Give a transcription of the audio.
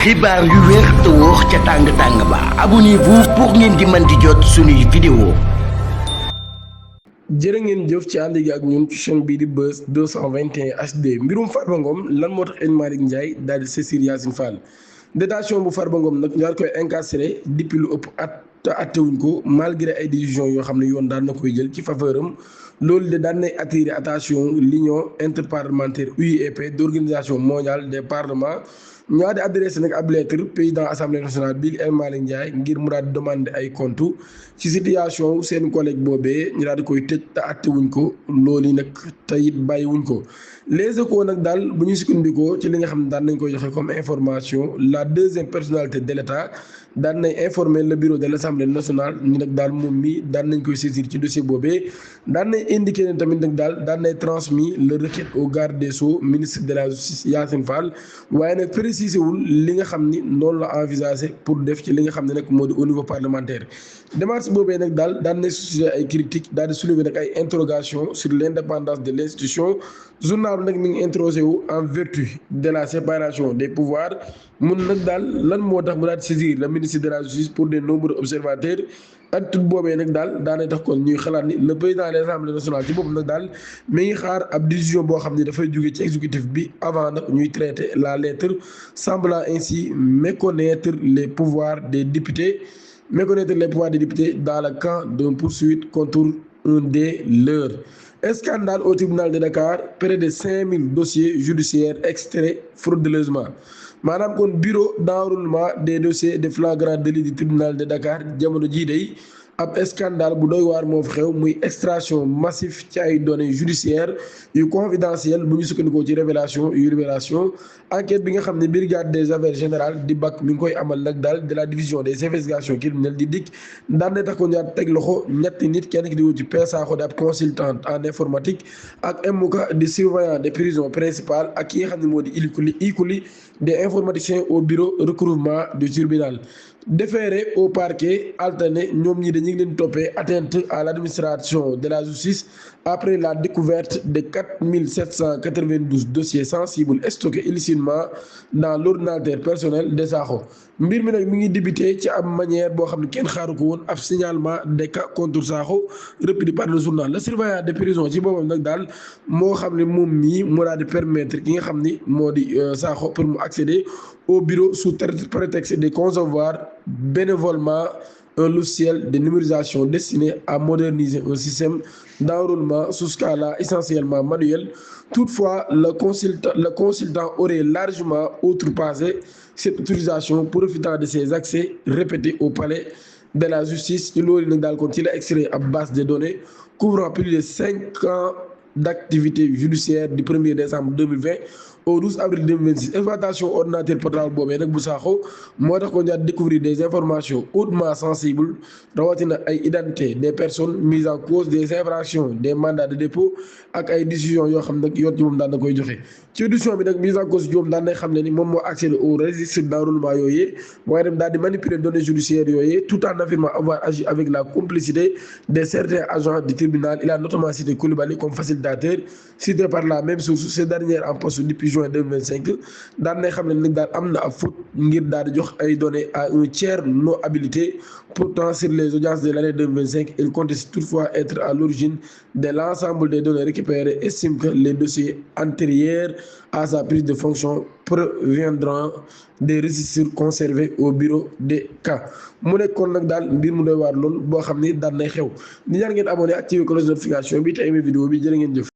xibaar yu wér te wóor ca tàng ba abonnez-vous pour ngeen di mën di jot suñuy vidéo. jërë ngeen jëf ci ànd gi ak ñun ci chaîne bii di Buzz 221 HD mbirum Farba Ngom lan moo tax El Malick Ndiaye daal di saisir Yacine Fall détention bu Farba Ngom nag ñu daal koy incarcéré depuis lu ëpp at te attewuñ ko malgré ay décisions yoo xam ne yoon daan na koy jël ci faveur am loolu de daan nay attirer attention l'union interparlementaire UIEP d'organisation mondiale des parlements ñu daal di adressé nag ab lettre président assemblée nationale bii El Malick Ndiaye ngir mu daal di demander ay comptes ci situation seen collègue boobee ñu daal di koy tëj te attewuñ ko loolu yi nag te it bàyyiwuñ ko. Les Échos nag daal bu ñu sukkandikoo ci li nga xam ne daan nañ koy joxe comme information la deuxième personnalité de l'État daan nañ informer le bureau de l'Assemblée nationale ñu nag daal moom mi daan nañ koy saisir ci dossier boobee daan nañ indiqué ne tamit nag daal daan nañ transmis le requête au garde des Sceaux ministre de la justice Yacine Fall waaye nag précisé wul li nga xam ni noonu la envisagé pour def ci li nga xam ne nag moo di au niveau parlementaire. démarche boobee nag daal daan nañ suscité ay critiques daal di soulever nag ay interrogations sur l'indépendance de l'institution journal bi nag mi ngi introsé wu en vertu de la séparation des pouvoirs mun nag daal lan moo tax mu daal di saisir le ministre de la justice pour de nombreux observateurs attitude boobee nag daal daanay tax kon ñuy xalaat ni le président de l'Assemblée nationale ci boppam nag daal mi ngi xaar ab décision boo xam ne dafay jóge ci exécutif bi avant nag ñuy traiter la lettre semblant ainsi méconnaître les pouvoirs des députés dans le camp d'une poursuite contre un des leurs. Scandale au tribunal de Dakar, près de 5000 dossiers judiciaires extraits frauduleusement maanaam kon bureau d'enrôlement des dossiers de flagrant délit du tribunal de Dakar jamono jii day ab scandale bu doy waar moo fi xew muy extraction massif ci ay données judiciaires yu confidentielles bu ñu sukkandikoo ci révélation enquête bi nga xam ne brigade des affaires générales di BAC mi ngi koy amal nag daal de la division des investigations criminelles di DIC daan na tax ko ñaar teg loxo ñetti nit kenn ki di wut ci Sakho di ab consultante en informatique ak Mouka di surveillant des prisons principales ak ki nga xam ne moo di Ikuli des informaticiens au bureau recouvrement du tribunal. Déféré au parquet alterné ñoom ñi dañu ngi leen toppee atteinte à l'administration de la justice après la découverte de 4792 dossiers sensibles stockés illicitement dans l'ordinateur personnel de Sakho mbir mi nag mi ngi débuté ci ab manière boo xam ne kenn xaaru ko woon ab signalement des cas contre Sakho repris par le journal. Le surveillant de prison ci boppam nag daal moo xam ne moom mii moo daal di permettre ki nga xam ni moo di Sakho pour mu accéder au bureau sous prétexte de concevoir bénévolement un logiciel de numérisation destiné à moderniser un système d'enrôlement jusqu'à-là essentiellement manuel. Toutefois, le consultant aurait largement outrepassé cette autorisation profitant de ses accès répétés au palais de la justice ci loolu nag daal kon ci la extrait ab base de données couvrant plus de 5 ans d'activité judiciaire du 1er décembre 2020 au 12 avril 2026 exploitation ordinateur portable boobee nag bu Sakho moo tax ko ñaar découvrir des informations hautement sensibles rawatina ay identité des personnes mises en cause, des infractions, des mandats de dépôt ak ay décisions yoo xam nag yoon ci moom daan na koy joxe ci édition bi nag mise en cause joom daan nay xam ne ni moom moo accéder au registre d'enrôlement yooyee waaye dem daal di manipuler données judiciaires yooyee tout en affirmant avoir agi avec la complicité de certains agents du tribunal. Il a notamment cité Coulibaly comme facilitateur cité par la même source ces dernières en poste depuis juin 2025 daan nay xam ne nag daal am na ab faute ngir daal di jox ay données à un tiers non habilité. Pourtant, sur les audiences de l'année 2025, il conteste toutefois être à l'origine de l'ensemble des données récupérées et estime que les dossiers antérieurs à sa prise de fonction proviendront des registres conservés au bureau des cas. mu nekkoon nag daal mbir mu doy waar lool boo xam ni daan nay xew di ñaan ngeen abonné activer cloche de notification bi te aimé vidéo bi jërë ngeen jëf.